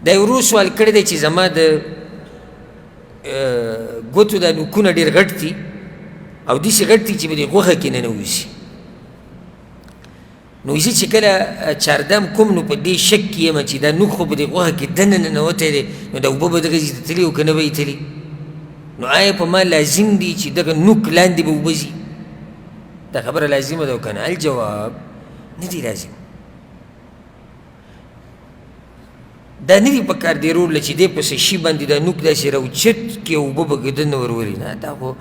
دا یو ورو سوال کړی دی چې زما د ګوتو دا نوکونه ډېر غټ دي او داسې غټ دي چې په دې غوښه کې ننوځي. نو زه چې کله چاردام کوم نو په دې شک کې یم چې دا نوک خو په دې غوښه کې دننه ننوتی دی، نو دا اوبه به دغه ځای ته تللي او که نه به یې تللي. نو آیا په ما لازم دي چې دغه نوک لاندې به اوبه ځي؟ دا خبره لازمه ده او که نه؟ الجواب نه دي لازم. دا نه دي پکار دی روله چې دی پسې شي باندې دا نوک داسې راوچت کړي او اوبه به دننه ورولي. نه، دا خو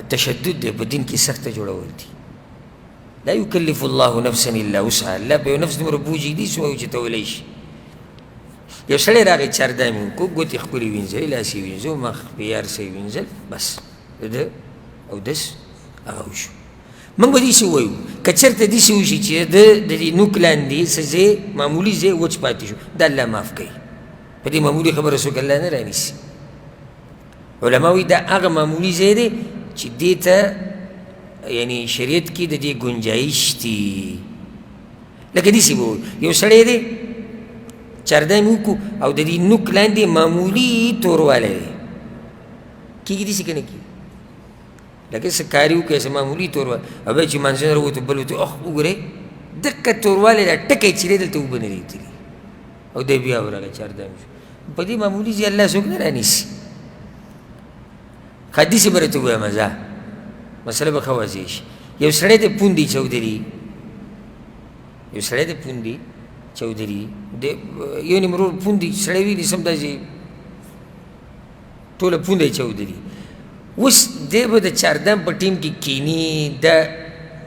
تشدد دی، په دین کې سخته جوړول دي. لا يكلف الله نفسا الا وسعها. الله په یو نفس دومره بوجي دي څومره اوچتولی شي. یو سړی راغی چاردام یې وکړو، ګوتې ښکلې وینځلې، لاس یې وینځو، مخ په یار څه یې وینځل، بس د ده اودس هغه وشو. موږ به داسې ووایو که چېرته داسې وشي چې د دې نوک لاندې څه ځای معمولي ځای وچ پاتې شو، دا الله معاف کوي. په دې معمولي خبره څوک الله نه رانیسي. علما وایي دا هغه معمولي ځای دی چې دې ته یعنی شریعت کې د دې ګنجایش دي. لکه داسې به وایو یو سړی دی چاردام یې وکړو او د دې نوک لاندې معمولي توروالی دی، کېږي داسې که نه کېږي؟ لکه څه کاري وکړي څه معمولي توروالی او بیا چې مانځه نه راووتو بل ورته اخ وګورئ دقه توروالی دا ټکی چې دی دلته اوبه نه دي تللي او دی بیا ورغی چاردام شو. په دې معمولي ځای الله څوک نه رانیسي. ښه داسې به راته ووایم ځه مسله به ښه واضح شي. یو سړی دی پوندې چودري، یو سړی دی پوندې چودري، د یو نیمرور پوندې سړی وي سم داسې ټوله پونده چودري. اوس دی به د چاردام په ټیم کې کیني، دا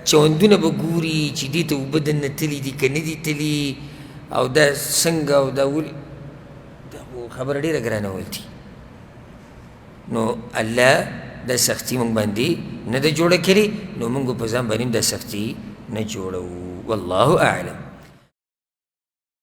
چوندونه به ګوري چې دې ته اوبه دننه تللي دي که نه دي تللي او دا څنګه او دا ولې. دا خبره ډېره ګرانه ولتي. نو الله دا سختي موږ باندې نه ده جوړه کړې، نو موږ په ځان باندې دا سختي نه جوړوو. والله اعلم.